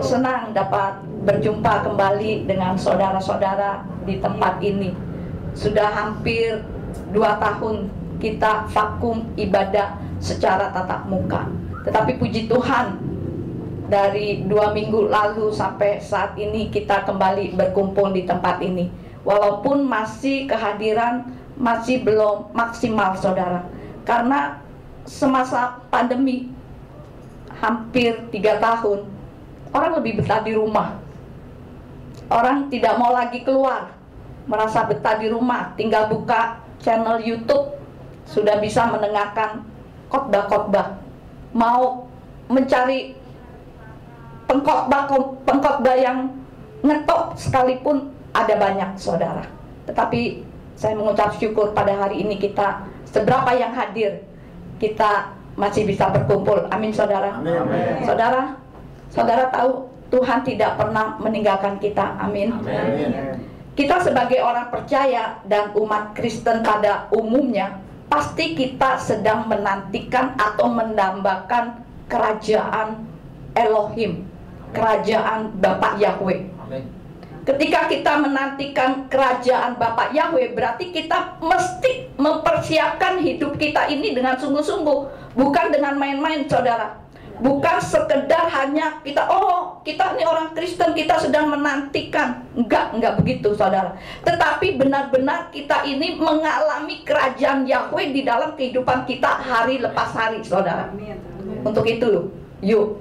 Senang dapat berjumpa kembali dengan saudara-saudara di tempat ini. Sudah hampir 2 tahun kita vakum ibadah secara tatap muka. Tetapi puji Tuhan, dari 2 minggu lalu sampai saat ini kita kembali berkumpul di tempat ini. Walaupun masih kehadiran masih belum maksimal, saudara. Karena semasa pandemi hampir 3 tahun, orang lebih betah di rumah. Orang tidak mau lagi keluar, merasa betah di rumah, tinggal buka channel YouTube, sudah bisa mendengarkan khotbah-khotbah. Mau mencari pengkhotbah yang ngetop sekalipun ada banyak, saudara. Tetapi saya mengucap syukur pada hari ini kita, seberapa yang hadir, kita masih bisa berkumpul. Amin, saudara. Amin. Saudara tahu Tuhan tidak pernah meninggalkan kita. Amin. Amin. Kita sebagai orang percaya dan umat Kristen pada umumnya, pasti kita sedang menantikan atau mendambakan kerajaan Elohim, kerajaan Bapak Yahweh. Ketika kita menantikan kerajaan Bapak Yahweh, berarti kita mesti mempersiapkan hidup kita ini dengan sungguh-sungguh, bukan dengan main-main, saudara. Bukan sekedar hanya kita ini orang Kristen, kita sedang menantikan. Enggak begitu, saudara. Tetapi benar-benar kita ini mengalami kerajaan Yahweh di dalam kehidupan kita hari lepas hari, saudara. Untuk itu, yuk,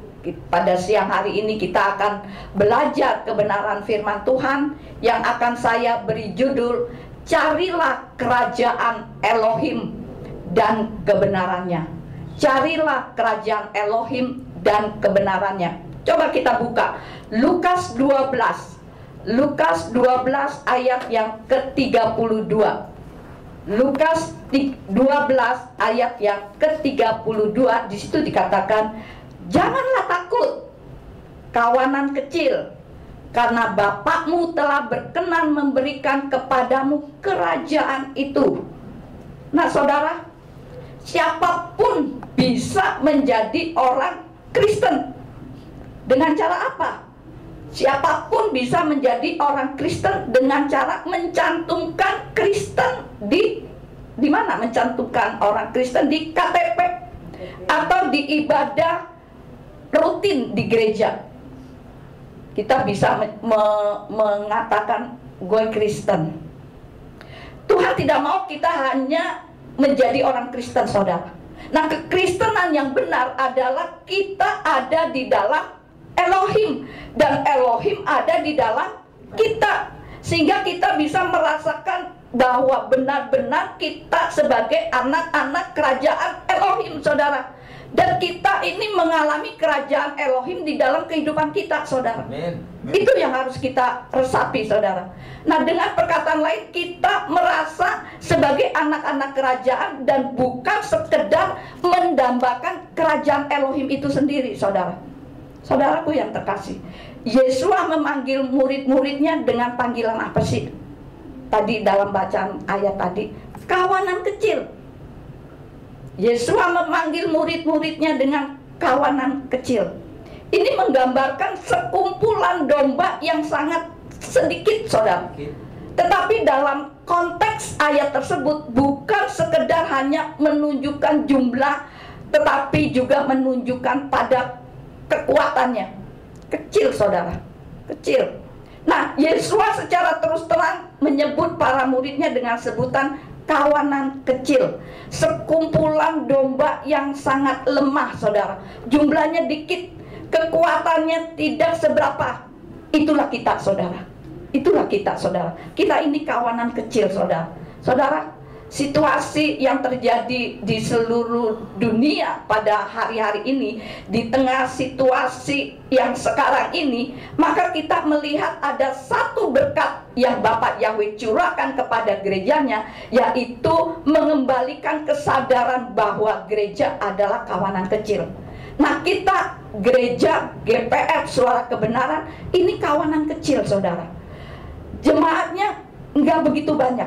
pada siang hari ini kita akan belajar kebenaran firman Tuhan yang akan saya beri judul, Carilah Kerajaan Elohim dan Kebenarannya. Carilah kerajaan Elohim dan kebenarannya. Coba kita buka Lukas 12. Lukas 12 ayat yang ke-32. Lukas 12 ayat yang ke-32, di situ dikatakan, janganlah takut, kawanan kecil, karena Bapakmu telah berkenan memberikan kepadamu kerajaan itu. Nah, saudara, siapapun bisa menjadi orang Kristen. Dengan cara apa? Siapapun bisa menjadi orang Kristen dengan cara mencantumkan Kristen di mana? Mencantumkan orang Kristen di KTP atau di ibadah rutin di gereja. Kita bisa mengatakan gue Kristen. Tuhan tidak mau kita hanya menjadi orang Kristen, saudara. Nah, kekristenan yang benar adalah kita ada di dalam Elohim, dan Elohim ada di dalam kita, sehingga kita bisa merasakan bahwa benar-benar kita sebagai anak-anak kerajaan Elohim, saudara. Dan kita ini mengalami kerajaan Elohim di dalam kehidupan kita, saudara. Amin. Itu yang harus kita resapi, saudara. Nah, dengan perkataan lain, kita merasa sebagai anak-anak kerajaan dan bukan sekedar mendambakan kerajaan Elohim itu sendiri, saudara. Saudaraku yang terkasih, Yesus memanggil murid-muridnya dengan panggilan apa sih? Tadi dalam bacaan ayat tadi, kawanan kecil. Yesus memanggil murid-muridnya dengan kawanan kecil. Ini menggambarkan sekumpulan domba yang sangat sedikit, saudara. Tetapi dalam konteks ayat tersebut bukan sekedar hanya menunjukkan jumlah, tetapi juga menunjukkan pada kekuatannya. Kecil, saudara, kecil. Nah, Yesus secara terus terang menyebut para muridnya dengan sebutan kawanan kecil, sekumpulan domba yang sangat lemah, saudara. Jumlahnya dikit, kekuatannya tidak seberapa. Itulah kita, saudara. Itulah kita, saudara. Kita ini kawanan kecil, saudara. Saudara, situasi yang terjadi di seluruh dunia pada hari-hari ini, di tengah situasi yang sekarang ini, maka kita melihat ada satu berkat yang Bapak Yahweh curahkan kepada gerejanya, yaitu mengembalikan kesadaran bahwa gereja adalah kawanan kecil. Nah, kita gereja GPF Suara Kebenaran ini kawanan kecil, saudara. Jemaatnya nggak begitu banyak.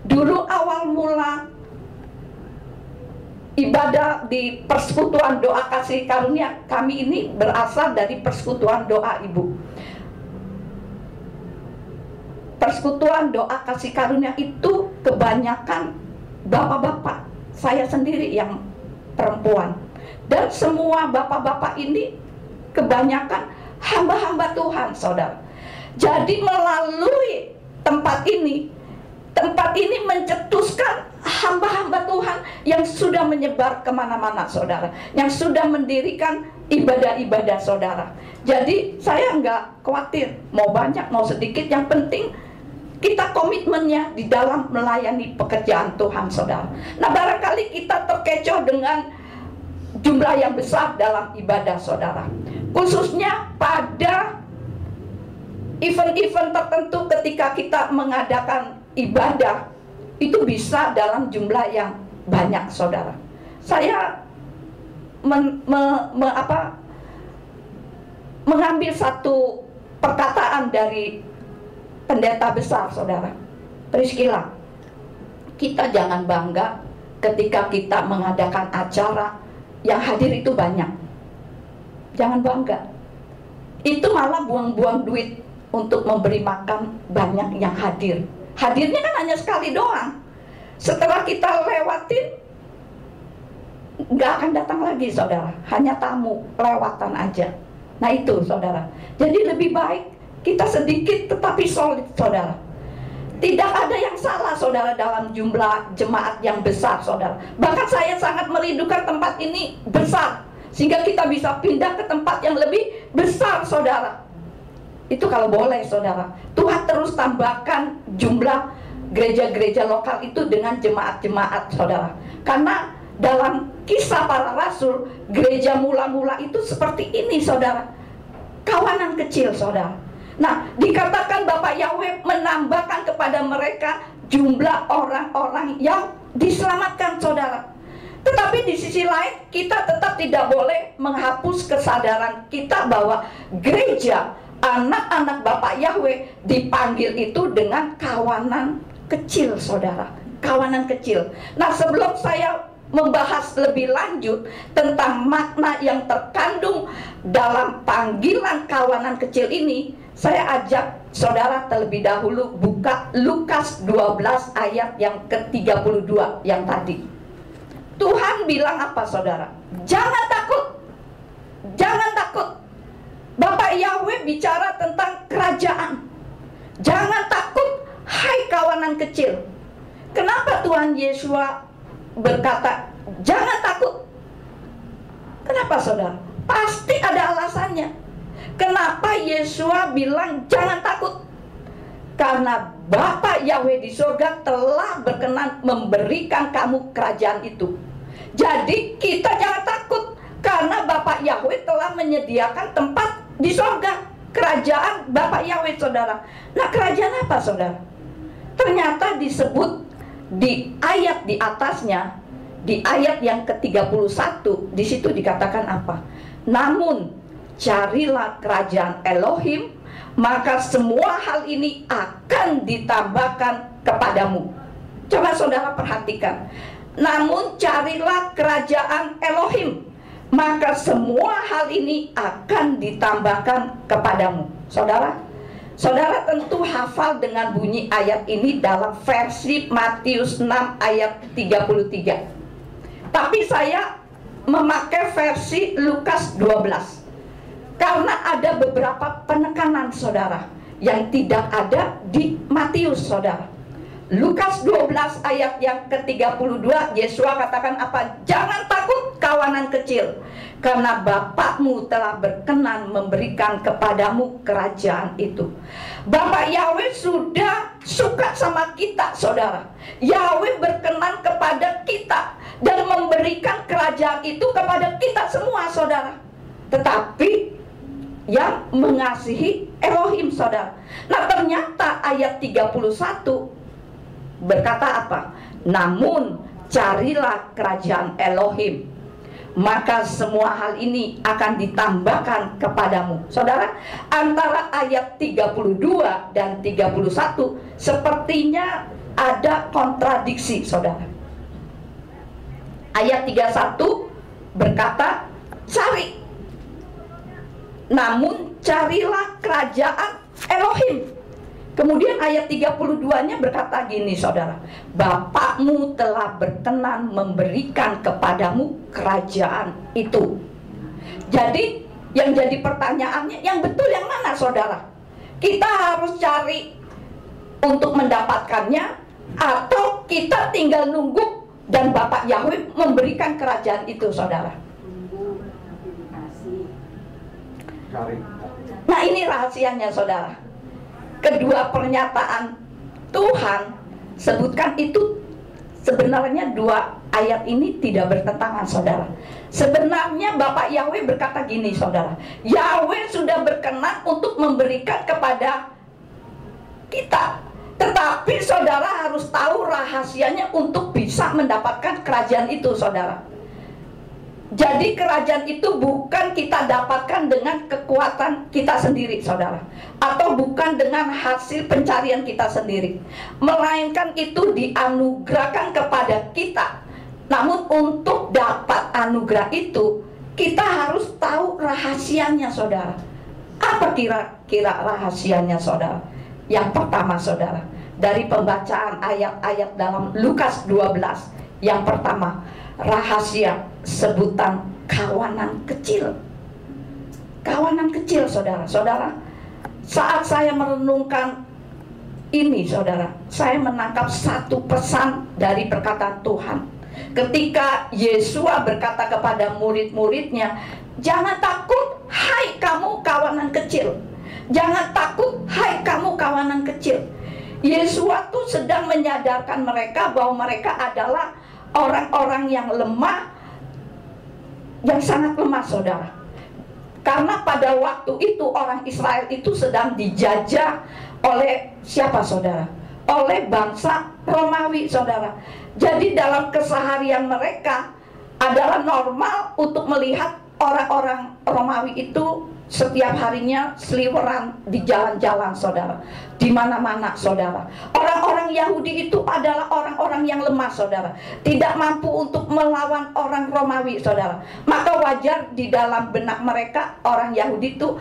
Dulu awal mula ibadah di persekutuan doa kasih karunia. Kami ini berasal dari persekutuan doa, Ibu. Persekutuan doa kasih karunia itu kebanyakan bapak-bapak. Saya sendiri yang perempuan. Dan semua bapak-bapak ini kebanyakan hamba-hamba Tuhan, saudara. Jadi melalui tempat ini mencetuskan hamba-hamba Tuhan yang sudah menyebar kemana-mana, saudara, yang sudah mendirikan ibadah-ibadah, saudara. Jadi saya nggak khawatir mau banyak mau sedikit, yang penting kita komitmennya di dalam melayani pekerjaan Tuhan, saudara. Nah, barangkali kita terkecoh dengan jumlah yang besar dalam ibadah, saudara, khususnya pada event-event tertentu. Ketika kita mengadakan ibadah itu bisa dalam jumlah yang banyak, saudara. Saya mengambil satu perkataan dari pendeta besar, saudara, Priscilla. Kita jangan bangga ketika kita mengadakan acara yang hadir itu banyak. Jangan bangga. Itu malah buang-buang duit untuk memberi makan banyak yang hadir. Hadirnya kan hanya sekali doang. Setelah kita lewatin, nggak akan datang lagi, saudara. Hanya tamu lewatan aja. Nah itu, saudara. Jadi lebih baik kita sedikit tetapi solid, saudara. Tidak ada yang salah, saudara, dalam jumlah jemaat yang besar, saudara. Bahkan saya sangat merindukan tempat ini besar, sehingga kita bisa pindah ke tempat yang lebih besar, saudara. Itu kalau boleh, saudara. Tuhan terus tambahkan jumlah gereja-gereja lokal itu dengan jemaat-jemaat, saudara. Karena dalam Kisah Para Rasul, gereja mula-mula itu seperti ini, saudara. Kawanan kecil, saudara. Nah, dikatakan Bapak Yahweh menambahkan kepada mereka jumlah orang-orang yang diselamatkan, saudara. Tetapi di sisi lain, kita tetap tidak boleh menghapus kesadaran kita bahwa gereja, anak-anak Bapak Yahweh dipanggil itu dengan kawanan kecil, saudara. Kawanan kecil. Nah, sebelum saya membahas lebih lanjut tentang makna yang terkandung dalam panggilan kawanan kecil ini, saya ajak saudara terlebih dahulu buka Lukas 12 ayat yang ke-32 yang tadi. Tuhan bilang apa, saudara? Jangan takut. Jangan takut. Bapak Yahweh bicara tentang kerajaan. Jangan takut, hai kawanan kecil. Kenapa Tuhan Yesus berkata jangan takut? Kenapa, saudara? Pasti ada alasannya. Kenapa Yesus bilang jangan takut? Karena Bapa Yahweh di surga telah berkenan memberikan kamu kerajaan itu. Jadi kita jangan takut, karena Bapa Yahweh telah menyediakan tempat di surga. Kerajaan Bapa Yahweh, saudara. Nah, kerajaan apa, saudara? Ternyata disebut di ayat di atasnya, di ayat yang ke-31, di situ dikatakan apa? Namun carilah kerajaan Elohim, maka semua hal ini akan ditambahkan kepadamu. Coba saudara perhatikan. Namun carilah kerajaan Elohim, maka semua hal ini akan ditambahkan kepadamu. Saudara, saudara tentu hafal dengan bunyi ayat ini dalam versi Matius 6 ayat 33. Tapi saya memakai versi Lukas 12. Karena ada beberapa penekanan, saudara, yang tidak ada di Matius, saudara. Lukas 12 ayat yang ke-32, Yesus katakan apa? Jangan takut kawanan kecil, karena Bapakmu telah berkenan memberikan kepadamu kerajaan itu. Bapak Yahweh sudah suka sama kita, saudara. Yahweh berkenan kepada kita dan memberikan kerajaan itu kepada kita semua, saudara. Tetapi yang mengasihi Elohim, saudara. Nah, ternyata ayat 31 berkata apa? Namun carilah kerajaan Elohim, maka semua hal ini akan ditambahkan kepadamu. Saudara, antara ayat 32 dan 31 sepertinya ada kontradiksi, saudara. Ayat 31 berkata, cari. Namun carilah kerajaan Elohim. Kemudian ayat 32-nya berkata gini, saudara, Bapakmu telah berkenan memberikan kepadamu kerajaan itu. Jadi yang jadi pertanyaannya, yang betul yang mana, saudara? Kita harus cari untuk mendapatkannya, atau kita tinggal nunggu dan Bapak Yahweh memberikan kerajaan itu, saudara? Nah, ini rahasianya, saudara. Kedua pernyataan Tuhan sebutkan itu sebenarnya dua ayat ini tidak bertentangan, saudara. Sebenarnya Bapak Yahweh berkata gini, saudara, Yahweh sudah berkenan untuk memberikan kepada kita, tetapi saudara harus tahu rahasianya untuk bisa mendapatkan kerajaan itu, saudara. Jadi kerajaan itu bukan kita dapatkan dengan kekuatan kita sendiri, saudara, atau bukan dengan hasil pencarian kita sendiri, melainkan itu dianugerahkan kepada kita. Namun untuk dapat anugerah itu, kita harus tahu rahasianya, saudara. Apa kira-kira rahasianya, saudara? Yang pertama, saudara, dari pembacaan ayat-ayat dalam Lukas 12, yang pertama, rahasia sebutan kawanan kecil. Kawanan kecil, saudara. Saudara, saat saya merenungkan ini, saudara, saya menangkap satu pesan dari perkataan Tuhan. Ketika Yesua berkata kepada murid-muridnya, jangan takut, hai kamu kawanan kecil. Jangan takut, hai kamu kawanan kecil. Yesua tuh sedang menyadarkan mereka bahwa mereka adalah orang-orang yang lemah, yang sangat lemah, saudara. Karena pada waktu itu orang Israel itu sedang dijajah oleh siapa, saudara? Oleh bangsa Romawi, saudara. Jadi dalam keseharian mereka adalah normal untuk melihat orang-orang Romawi itu setiap harinya seliweran di jalan-jalan, saudara, di mana-mana, saudara. Orang-orang Yahudi itu adalah orang-orang yang lemah, saudara, tidak mampu untuk melawan orang Romawi, saudara. Maka wajar di dalam benak mereka, orang Yahudi itu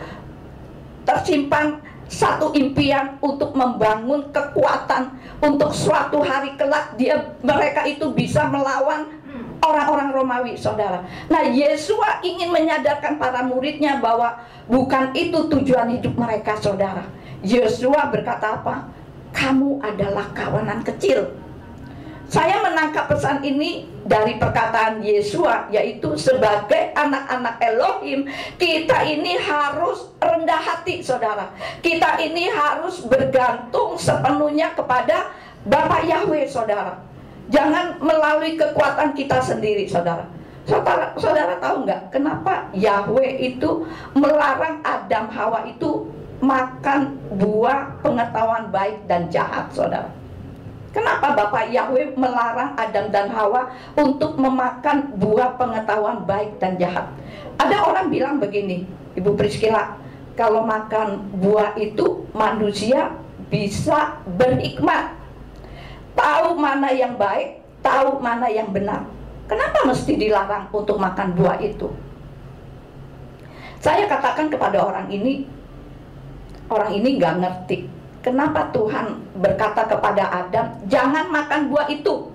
tersimpan satu impian untuk membangun kekuatan untuk suatu hari kelak mereka itu bisa melawan orang-orang Romawi, saudara. Nah, Yesua ingin menyadarkan para muridnya bahwa bukan itu tujuan hidup mereka, saudara. Yesua berkata apa? Kamu adalah kawanan kecil. Saya menangkap pesan ini dari perkataan Yesua, yaitu sebagai anak-anak Elohim, kita ini harus rendah hati, saudara. Kita ini harus bergantung sepenuhnya kepada Bapa Yahweh, saudara. Jangan melalui kekuatan kita sendiri, saudara. Saudara tahu nggak kenapa Yahweh itu melarang Adam Hawa itu makan buah pengetahuan baik dan jahat, saudara? Kenapa Bapak Yahweh melarang Adam dan Hawa untuk memakan buah pengetahuan baik dan jahat? Ada orang bilang begini, Ibu Priscilla, kalau makan buah itu manusia bisa berhikmat, tahu mana yang baik, tahu mana yang benar. Kenapa mesti dilarang untuk makan buah itu? Saya katakan kepada orang ini nggak ngerti. Kenapa Tuhan berkata kepada Adam, jangan makan buah itu?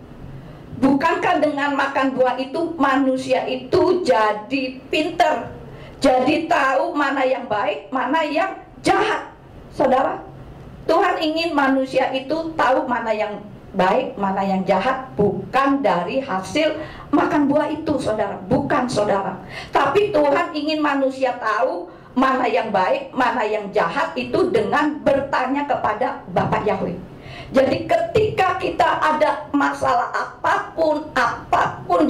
Bukankah dengan makan buah itu manusia itu jadi pinter, jadi tahu mana yang baik, mana yang jahat, saudara? Tuhan ingin manusia itu tahu mana yang baik, mana yang jahat, bukan dari hasil makan buah itu, saudara. Bukan, saudara. Tapi Tuhan ingin manusia tahu mana yang baik, mana yang jahat itu dengan bertanya kepada Bapak Yahweh. Jadi ketika kita ada masalah apapun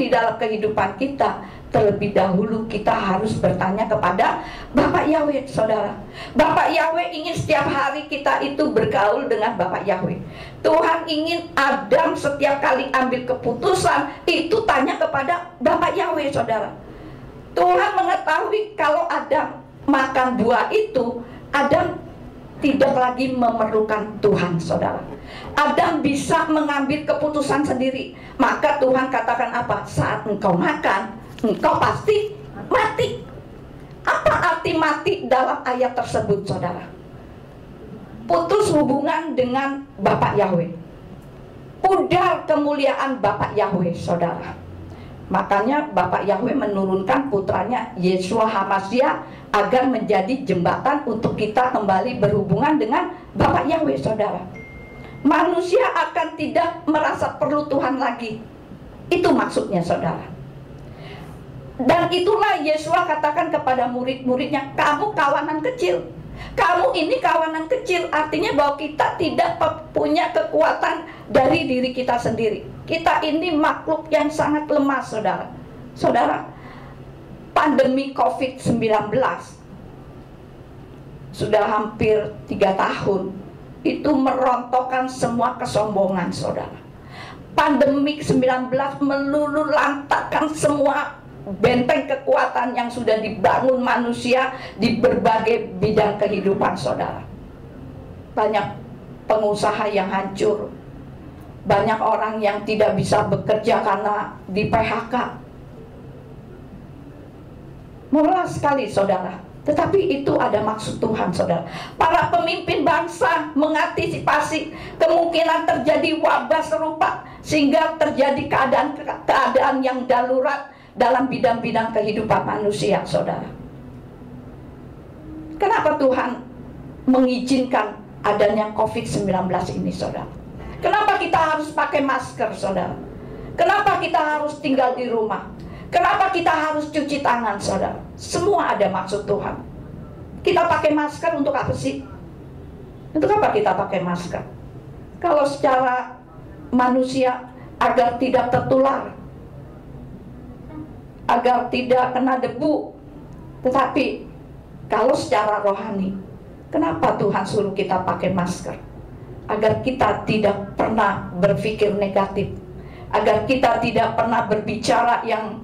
di dalam kehidupan kita, terlebih dahulu kita harus bertanya kepada Bapak Yahweh, saudara. Bapak Yahweh ingin setiap hari kita itu bergaul dengan Bapak Yahweh. Tuhan ingin Adam setiap kali ambil keputusan itu tanya kepada Bapak Yahweh, saudara. Tuhan mengetahui kalau Adam makan buah itu, Adam tidak lagi memerlukan Tuhan, saudara. Adam bisa mengambil keputusan sendiri. Maka Tuhan katakan apa? Saat engkau makan, engkau pasti mati. Apa arti mati dalam ayat tersebut, saudara? Putus hubungan dengan Bapak Yahweh, pudar kemuliaan Bapak Yahweh, saudara. Makanya Bapak Yahweh menurunkan putranya Yeshua HaMashiach agar menjadi jembatan untuk kita kembali berhubungan dengan Bapak Yahweh, saudara. Manusia akan tidak merasa perlu Tuhan lagi. Itu maksudnya, saudara. Dan itulah Yeshua katakan kepada murid-muridnya, kamu kawanan kecil. Kamu ini kawanan kecil, artinya bahwa kita tidak punya kekuatan dari diri kita sendiri. Kita ini makhluk yang sangat lemah, saudara. Saudara, pandemi COVID-19 sudah hampir 3 tahun. Itu merontokkan semua kesombongan, saudara. Pandemi 19 meluluhlantakkan semua benteng kekuatan yang sudah dibangun manusia di berbagai bidang kehidupan, saudara. Banyak pengusaha yang hancur, banyak orang yang tidak bisa bekerja karena di PHK. Melas sekali, saudara. Tetapi itu ada maksud Tuhan, saudara. Para pemimpin bangsa mengantisipasi kemungkinan terjadi wabah serupa, sehingga terjadi keadaan yang darurat dalam bidang-bidang kehidupan manusia, saudara. Kenapa Tuhan mengizinkan adanya COVID-19 ini, saudara? Kenapa kita harus pakai masker, saudara? Kenapa kita harus tinggal di rumah? Kenapa kita harus cuci tangan, saudara? Semua ada maksud Tuhan. Kita pakai masker untuk apa sih? Untuk apa kita pakai masker? Kalau secara manusia agar tidak tertular, agar tidak kena debu. Tetapi kalau secara rohani, kenapa Tuhan suruh kita pakai masker? Agar kita tidak pernah berpikir negatif, agar kita tidak pernah berbicara yang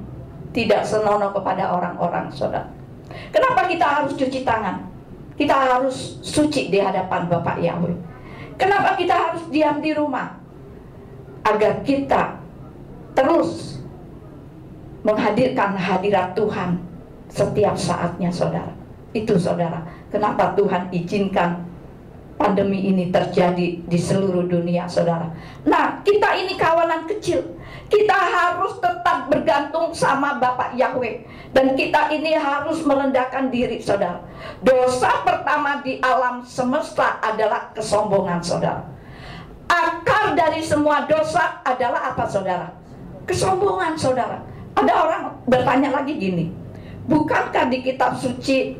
tidak senonoh kepada orang-orang, saudara. Kenapa kita harus cuci tangan? Kita harus suci di hadapan Bapak Yahweh. Kenapa kita harus diam di rumah? Agar kita terus menghadirkan hadirat Tuhan setiap saatnya, saudara. Itu, saudara, kenapa Tuhan izinkan pandemi ini terjadi di seluruh dunia, saudara. Nah, kita ini kawanan kecil. Kita harus tetap bergantung sama Bapak Yahweh. Dan kita ini harus merendahkan diri, saudara. Dosa pertama di alam semesta adalah kesombongan, saudara. Akar dari semua dosa adalah apa, saudara? Kesombongan, saudara. Ada orang bertanya lagi gini, bukankah di kitab suci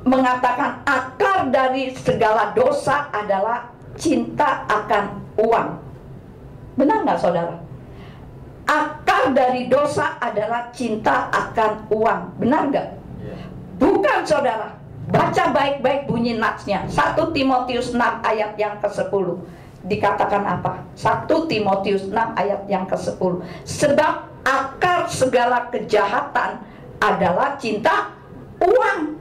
mengatakan akar dari segala dosa adalah cinta akan uang? Benar nggak, saudara? Akar dari dosa adalah cinta akan uang. Benar nggak? Bukan, saudara. Baca baik-baik bunyi natsnya. 1 Timotius 6 ayat yang ke-10. Dikatakan apa? 1 Timotius 6 ayat yang ke-10. Sebab akar segala kejahatan adalah cinta uang.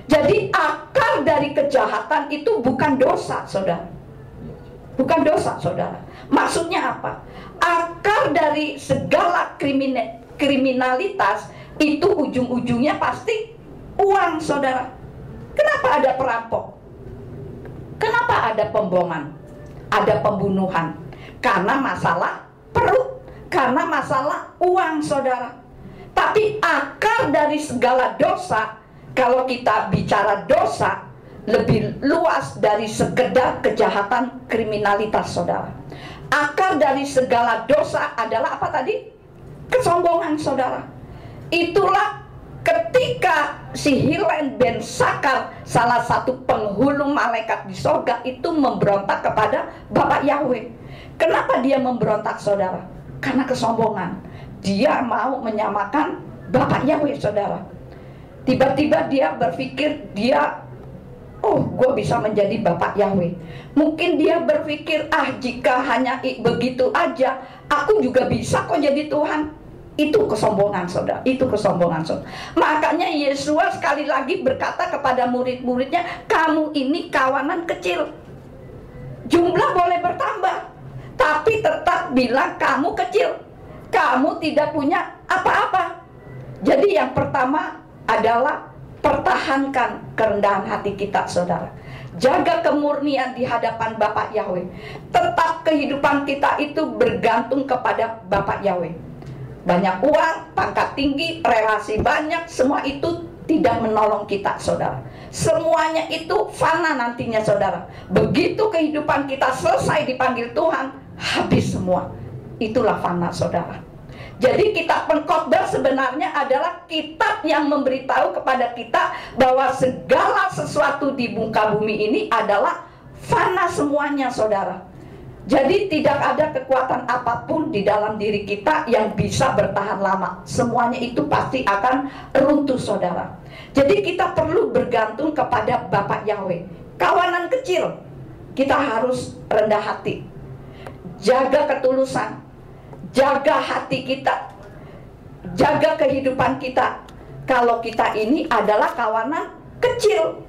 Jadi akar dari kejahatan itu bukan dosa, saudara. Bukan dosa, saudara. Maksudnya apa? Akar dari segala kriminalitas itu ujung-ujungnya pasti uang, saudara. Kenapa ada perampok? Kenapa ada pemboman? Ada pembunuhan? Karena masalah perut, karena masalah uang, saudara. Tapi akar dari segala dosa, kalau kita bicara dosa, lebih luas dari sekedar kejahatan kriminalitas, saudara. Akar dari segala dosa adalah apa tadi? Kesombongan, saudara. Itulah ketika si Hilen ben Sakar, salah satu penghulu malaikat di sorga, itu memberontak kepada Bapak Yahweh. Kenapa dia memberontak, saudara? Karena kesombongan. Dia mau menyamakan Bapak Yahweh, saudara. Tiba-tiba dia berpikir oh, gue bisa menjadi Bapak Yahweh. Mungkin dia berpikir, jika hanya begitu aja, aku juga bisa kok jadi Tuhan. Itu kesombongan, saudara. Itu kesombongan, saudara. Makanya Yesus sekali lagi berkata kepada murid-muridnya, kamu ini kawanan kecil. Jumlah boleh bertambah, tapi tetap bilang kamu kecil. Kamu tidak punya apa-apa. Jadi yang pertama adalah pertahankan kerendahan hati kita, saudara. Jaga kemurnian di hadapan Bapak Yahweh. Tetap kehidupan kita itu bergantung kepada Bapak Yahweh. Banyak uang, pangkat tinggi, relasi banyak, semua itu tidak menolong kita, saudara. Semuanya itu fana nantinya, saudara. Begitu kehidupan kita selesai dipanggil Tuhan, habis semua. Itulah fana, saudara. Jadi kitab Pengkhotbah sebenarnya adalah kitab yang memberitahu kepada kita bahwa segala sesuatu di muka bumi ini adalah fana semuanya, saudara. Jadi tidak ada kekuatan apapun di dalam diri kita yang bisa bertahan lama. Semuanya itu pasti akan runtuh, saudara. Jadi kita perlu bergantung kepada Bapak Yahweh. Kawanan kecil, kita harus rendah hati. Jaga ketulusan, jaga hati kita, jaga kehidupan kita. Kalau kita ini adalah kawanan kecil.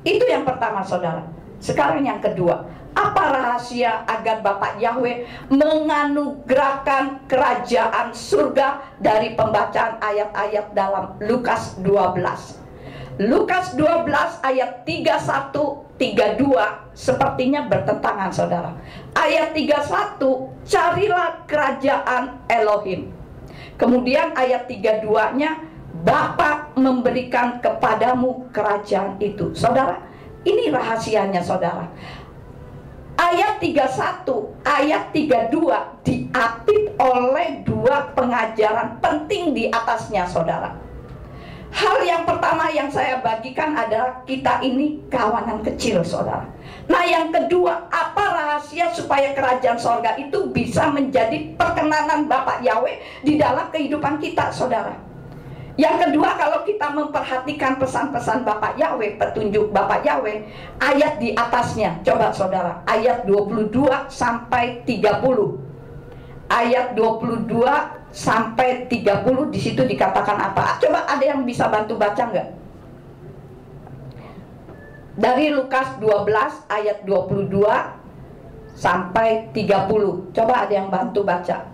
Itu yang pertama, saudara. Sekarang yang kedua, apa rahasia agar Bapak Yahweh menganugerahkan kerajaan surga dari pembacaan ayat-ayat dalam Lukas 12? Lukas 12 ayat 31-32 sepertinya bertentangan, saudara. Ayat 31, carilah kerajaan Elohim. Kemudian ayat 32-nya, Bapa memberikan kepadamu kerajaan itu. Saudara, ini rahasianya, saudara. Ayat 31, ayat 32 diapit oleh dua pengajaran penting di atasnya, saudara. Hal yang pertama yang saya bagikan adalah kita ini kawanan kecil, saudara. Nah, yang kedua, apa rahasia supaya kerajaan sorga itu bisa menjadi perkenanan Bapak Yahweh di dalam kehidupan kita, saudara? Yang kedua, kalau kita memperhatikan pesan-pesan Bapak Yahweh, petunjuk Bapak Yahweh, ayat di atasnya, coba saudara, ayat 22 sampai 30. Ayat 22 sampai 30 di situ dikatakan apa? Coba ada yang bisa bantu baca nggak? Dari Lukas 12 ayat 22 sampai 30. Coba ada yang bantu baca.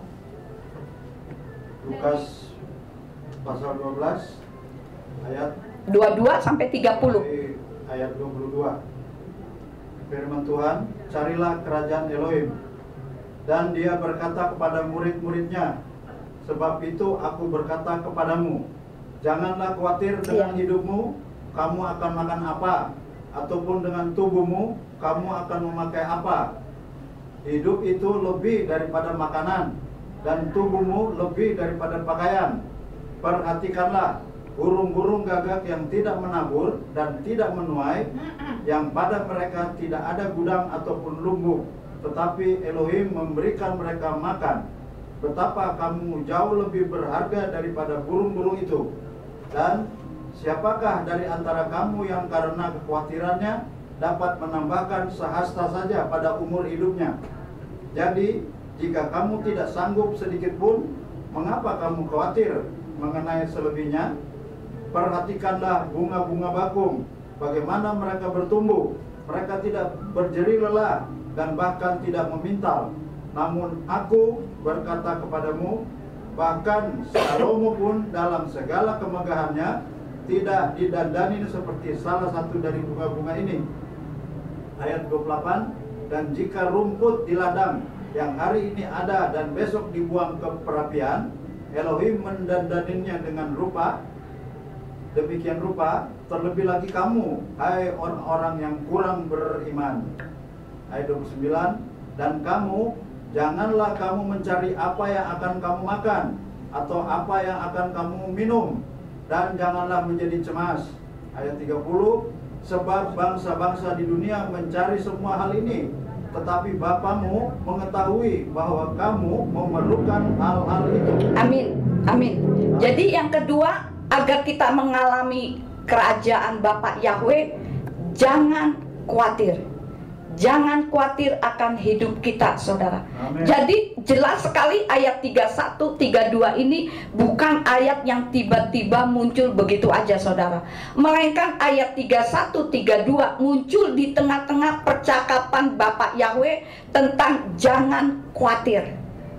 Lukas pasal 12 ayat 22 sampai 30. Ayat 22. Firman Tuhan, carilah kerajaan Elohim. Dan dia berkata kepada murid-muridnya, sebab itu aku berkata kepadamu, janganlah khawatir dengan hidupmu, kamu akan makan apa, ataupun dengan tubuhmu, kamu akan memakai apa. Hidup itu lebih daripada makanan, dan tubuhmu lebih daripada pakaian. Perhatikanlah burung-burung gagak yang tidak menabur dan tidak menuai, yang pada mereka tidak ada gudang ataupun lumbung, tetapi Elohim memberikan mereka makan. Betapa kamu jauh lebih berharga daripada burung-burung itu. Dan siapakah dari antara kamu yang karena kekhawatirannya dapat menambahkan sehasta saja pada umur hidupnya? Jadi jika kamu tidak sanggup sedikit pun, mengapa kamu khawatir mengenai selebihnya? Perhatikanlah bunga-bunga bakung, bagaimana mereka bertumbuh. Mereka tidak berjeri lelah dan bahkan tidak memintal. Namun aku berkata kepadamu, bahkan Salomo pun dalam segala kemegahannya tidak didandani seperti salah satu dari bunga-bunga ini. Ayat 28, dan jika rumput di ladang yang hari ini ada dan besok dibuang ke perapian, Elohim mendandaninya dengan rupa, demikian rupa, terlebih lagi kamu, hai orang-orang yang kurang beriman. Ayat 29, dan kamu, janganlah kamu mencari apa yang akan kamu makan, atau apa yang akan kamu minum, dan janganlah menjadi cemas. Ayat 30, sebab bangsa-bangsa di dunia mencari semua hal ini, tetapi Bapamu mengetahui bahwa kamu memerlukan hal-hal itu. Amin, amin. Jadi yang kedua, agar kita mengalami kerajaan Bapak Yahweh, jangan khawatir. Jangan khawatir akan hidup kita, saudara. Amin. Jadi jelas sekali ayat 31, 32 ini bukan ayat yang tiba-tiba muncul begitu aja, saudara. Melainkan ayat 31, 32 muncul di tengah-tengah percakapan Bapak Yahweh tentang jangan khawatir.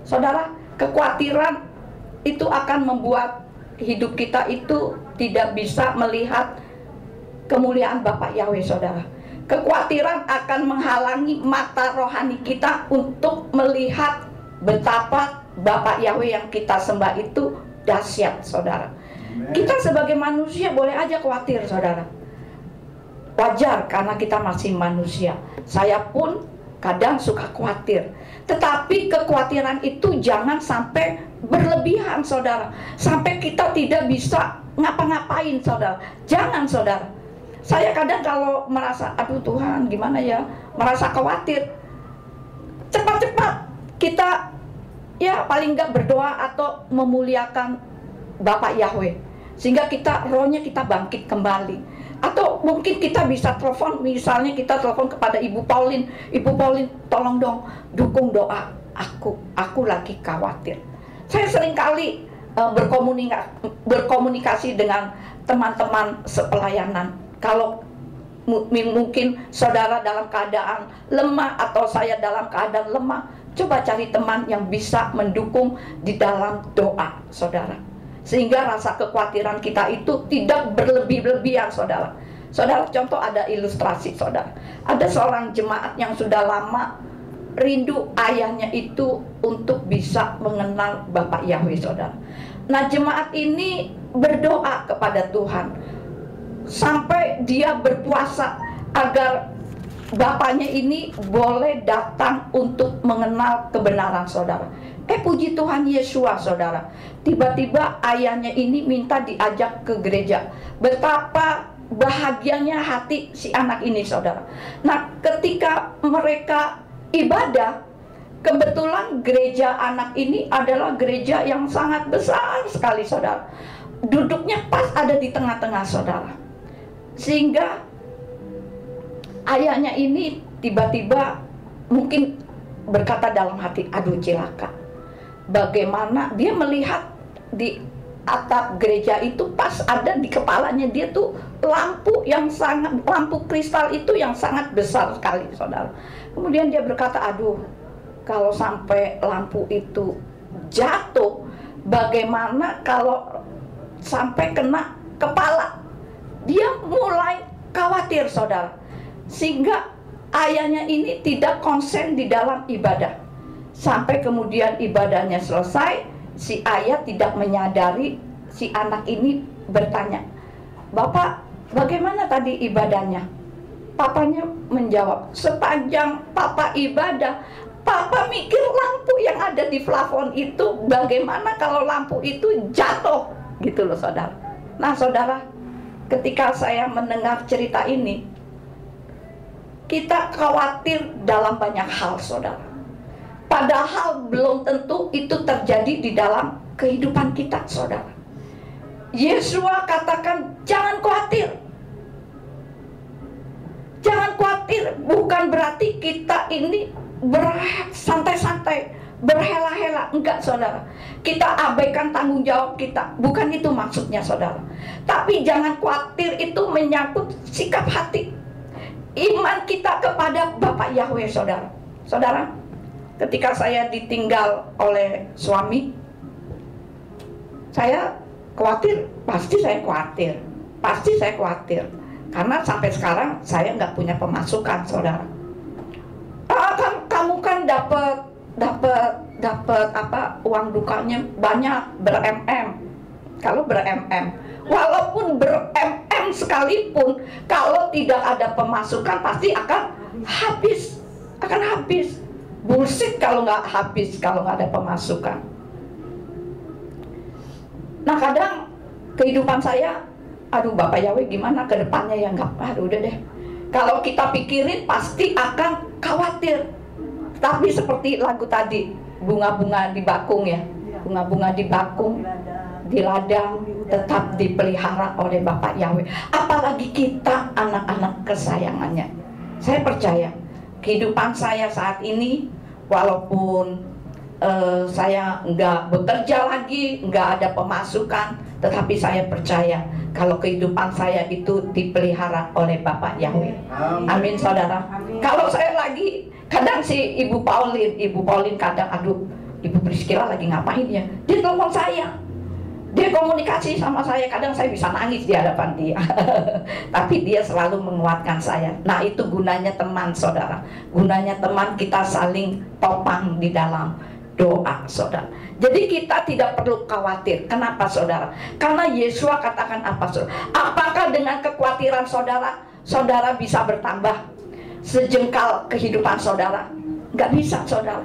Saudara, kekhawatiran itu akan membuat hidup kita itu tidak bisa melihat kemuliaan Bapak Yahweh, saudara. Kekhawatiran akan menghalangi mata rohani kita untuk melihat betapa Bapak Yahweh yang kita sembah itu dahsyat, saudara. Kita sebagai manusia boleh aja khawatir, saudara. Wajar karena kita masih manusia. Saya pun kadang suka khawatir. Tetapi kekhawatiran itu jangan sampai berlebihan, saudara. Sampai kita tidak bisa ngapa-ngapain, saudara. Jangan, saudara. Saya kadang kalau merasa, aduh Tuhan gimana ya, merasa khawatir, cepat-cepat kita ya paling nggak berdoa atau memuliakan Bapak Yahweh, sehingga kita rohnya kita bangkit kembali. Atau mungkin kita bisa telepon, misalnya kita telepon kepada Ibu Pauline, Ibu Pauline tolong dong dukung doa aku lagi khawatir. Saya seringkali berkomunikasi dengan teman-teman sepelayanan. Kalau mungkin saudara dalam keadaan lemah atau saya dalam keadaan lemah, coba cari teman yang bisa mendukung di dalam doa, saudara. Sehingga rasa kekhawatiran kita itu tidak berlebih-lebihan, saudara. Saudara, contoh ada ilustrasi, saudara. Ada seorang jemaat yang sudah lama rindu ayahnya itu untuk bisa mengenal Bapak Yahweh, saudara. Nah, jemaat ini berdoa kepada Tuhan sampai dia berpuasa agar bapaknya ini boleh datang untuk mengenal kebenaran, saudara. Puji Tuhan Yesua, saudara. Tiba-tiba ayahnya ini minta diajak ke gereja. Betapa bahagianya hati si anak ini, saudara. Nah, ketika mereka ibadah, kebetulan gereja anak ini adalah gereja yang sangat besar sekali, saudara. Duduknya pas ada di tengah-tengah, saudara. Sehingga ayahnya ini tiba-tiba mungkin berkata dalam hati, aduh cilaka. Bagaimana dia melihat di atap gereja itu pas ada di kepalanya dia tuh lampu kristal itu yang sangat besar sekali, saudara. Kemudian dia berkata, aduh kalau sampai lampu itu jatuh, bagaimana kalau sampai kena kepala? Dia mulai khawatir, saudara. Sehingga ayahnya ini tidak konsen di dalam ibadah. Sampai kemudian ibadahnya selesai, si ayah tidak menyadari, si anak ini bertanya, Bapak, bagaimana tadi ibadahnya? Papanya menjawab, sepanjang Papa ibadah, Papa mikir lampu yang ada di plafon itu bagaimana kalau lampu itu jatuh, gitu loh, saudara. Nah, saudara, ketika saya mendengar cerita ini, kita khawatir dalam banyak hal, saudara. Padahal belum tentu itu terjadi di dalam kehidupan kita, saudara. Yesua katakan jangan khawatir. Jangan khawatir bukan berarti kita ini santai-santai, berhela-hela. Enggak, saudara. Kita abaikan tanggung jawab kita. Bukan itu maksudnya, saudara. Tapi jangan khawatir itu menyangkut sikap hati, iman kita kepada Bapak Yahweh, saudara. Saudara, ketika saya ditinggal oleh suami, saya khawatir. Pasti saya khawatir. Karena sampai sekarang saya nggak punya pemasukan, saudara. Kan kamu kan dapat apa, uang dukanya banyak, kalau walaupun sekalipun, kalau tidak ada pemasukan pasti akan habis. Bullshit kalau nggak habis, kalau nggak ada pemasukan. Nah, kadang kehidupan saya, aduh Bapak Yahweh gimana ke depannya ya, aduh udah deh. Kalau kita pikirin pasti akan khawatir. Tapi seperti lagu tadi, bunga-bunga di bakung ya, bunga-bunga di bakung, di ladang, tetap dipelihara oleh Bapak Yahweh. Apalagi kita anak-anak kesayangannya. Saya percaya kehidupan saya saat ini, walaupun saya nggak bekerja lagi, nggak ada pemasukan, tetapi saya percaya kalau kehidupan saya itu dipelihara oleh Bapak Yahweh. Amin, saudara. Kalau saya lagi, kadang si Ibu Pauline kadang, aduh, Ibu Priscilla lagi ngapain ya? Dia telepon saya, dia komunikasi sama saya. Kadang saya bisa nangis di hadapan dia, tapi dia selalu menguatkan saya. Nah, itu gunanya teman, saudara. Gunanya teman, kita saling topang di dalam doa, saudara. Jadi kita tidak perlu khawatir. Kenapa, saudara? Karena Yesua katakan apa, saudara? Apakah dengan kekhawatiran saudara, saudara bisa bertambah sejengkal kehidupan saudara? Nggak bisa, saudara.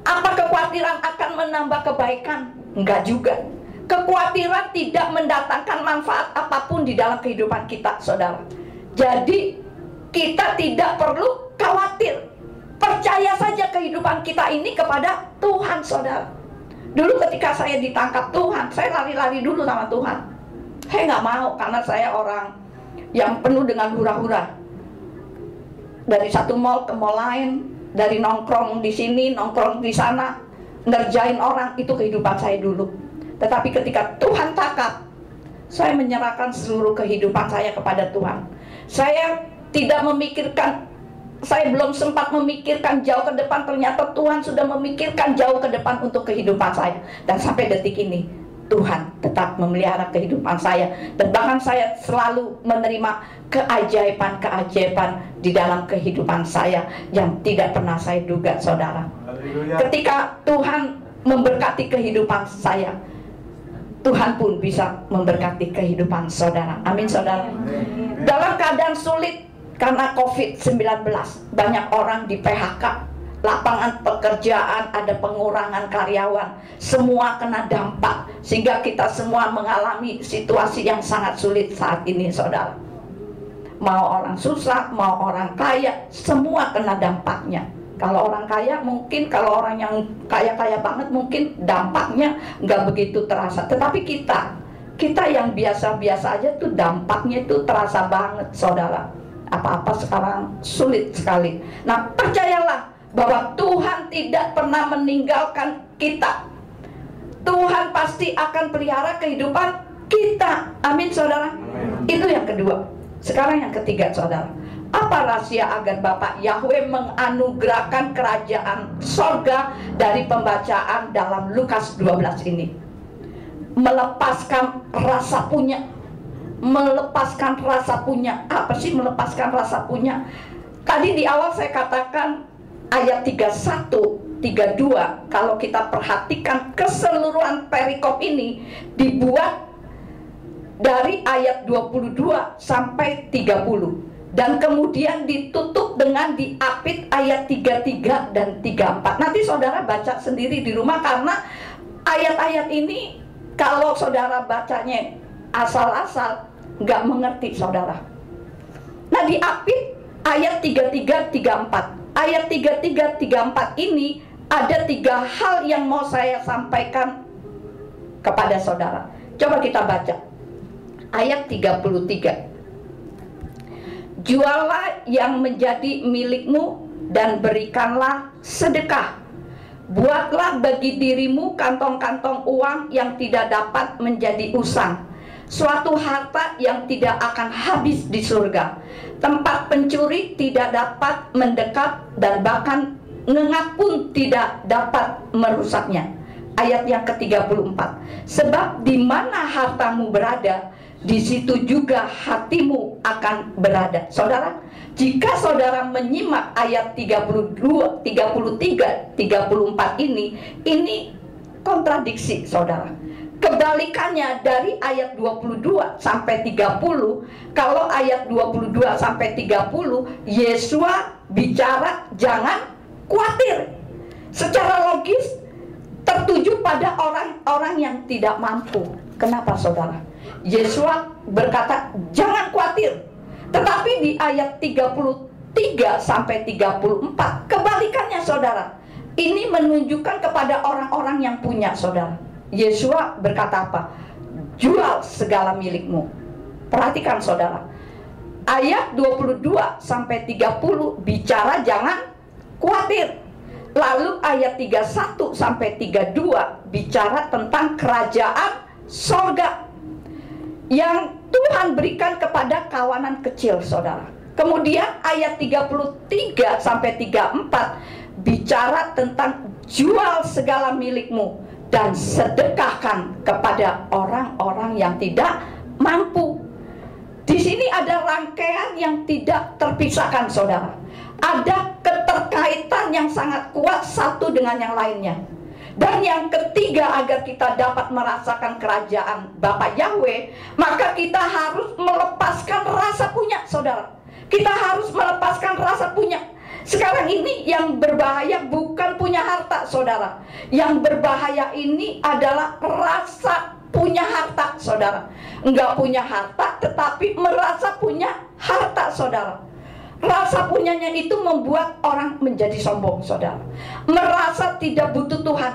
Apa kekhawatiran akan menambah kebaikan? Enggak juga. Kekhawatiran tidak mendatangkan manfaat apapun di dalam kehidupan kita, saudara. Jadi kita tidak perlu khawatir. Percaya saja kehidupan kita ini kepada Tuhan, saudara. Dulu ketika saya ditangkap Tuhan, saya lari-lari dulu sama Tuhan. Saya nggak mau, karena saya orang yang penuh dengan hura-hura. Dari satu mall ke mall lain, dari nongkrong di sini, nongkrong di sana, ngerjain orang, itu kehidupan saya dulu. Tetapi ketika Tuhan tangkap, saya menyerahkan seluruh kehidupan saya kepada Tuhan. Saya tidak memikirkan, saya belum sempat memikirkan jauh ke depan, ternyata Tuhan sudah memikirkan jauh ke depan untuk kehidupan saya. Dan sampai detik ini, Tuhan tetap memelihara kehidupan saya. Dan bahkan saya selalu menerima keajaiban-keajaiban di dalam kehidupan saya yang tidak pernah saya duga, saudara. Ketika Tuhan memberkati kehidupan saya, Tuhan pun bisa memberkati kehidupan saudara. Amin, saudara. Dalam keadaan sulit karena COVID-19, banyak orang di PHK, lapangan pekerjaan ada pengurangan karyawan, semua kena dampak, sehingga kita semua mengalami situasi yang sangat sulit saat ini, saudara. Mau orang susah, mau orang kaya, semua kena dampaknya. Kalau orang kaya mungkin, kalau orang yang kaya-kaya banget mungkin dampaknya nggak begitu terasa. Tetapi kita yang biasa-biasa aja tuh dampaknya itu terasa banget, saudara. Apa-apa sekarang sulit sekali. Nah, percayalah bahwa Tuhan tidak pernah meninggalkan kita. Tuhan pasti akan pelihara kehidupan kita. Amin, saudara. Itu yang kedua. Sekarang yang ketiga, saudara. Apa rahasia agar Bapak Yahweh menganugerahkan kerajaan sorga dari pembacaan dalam Lukas 12 ini? Melepaskan rasa punya. Melepaskan rasa punya. Apa sih melepaskan rasa punya? Tadi di awal saya katakan ayat 31, 32. Kalau kita perhatikan keseluruhan perikop ini dibuat dari ayat 22 sampai 30. Dan kemudian ditutup dengan diapit ayat 33 dan 34. Nanti saudara baca sendiri di rumah, karena ayat-ayat ini kalau saudara bacanya asal-asal nggak mengerti, saudara. Nah, diapit ayat 33, 34. Ayat 33, 34 ini ada 3 hal yang mau saya sampaikan kepada saudara. Coba kita baca ayat 33. Juallah yang menjadi milikmu dan berikanlah sedekah. Buatlah bagi dirimu kantong-kantong uang yang tidak dapat menjadi usang, suatu harta yang tidak akan habis di surga. Tempat pencuri tidak dapat mendekat dan bahkan ngengak pun tidak dapat merusaknya. Ayat yang ke-34. Sebab di mana hartamu berada, di situ juga hatimu akan berada. Saudara, jika saudara menyimak ayat 32, 33, 34 ini kontradiksi, saudara. Kebalikannya dari ayat 22 sampai 30, kalau ayat 22 sampai 30, Yesua bicara jangan khawatir. Secara logis tertuju pada orang-orang yang tidak mampu. Kenapa, saudara? Yesua berkata jangan khawatir. Tetapi di ayat 33 sampai 34 kebalikannya, saudara. Ini menunjukkan kepada orang-orang yang punya, saudara. Yesua berkata apa? Jual segala milikmu. Perhatikan, saudara. ayat 22 sampai 30 bicara jangan khawatir. Lalu ayat 31 sampai 32 bicara tentang kerajaan sorga yang Tuhan berikan kepada kawanan kecil, saudara. Kemudian ayat 33 sampai 34 bicara tentang jual segala milikmu dan sedekahkan kepada orang-orang yang tidak mampu. Di sini ada rangkaian yang tidak terpisahkan, saudara. Ada keterkaitan yang sangat kuat satu dengan yang lainnya. Dan yang ketiga, agar kita dapat merasakan kerajaan Bapa Yahweh, maka kita harus melepaskan rasa punya, saudara. Kita harus melepaskan rasa punya. Sekarang ini yang berbahaya bukan punya harta, saudara. Yang berbahaya ini adalah rasa punya harta, saudara. Enggak punya harta tetapi merasa punya harta, saudara. Rasa punyanya itu membuat orang menjadi sombong, saudara. Merasa tidak butuh Tuhan.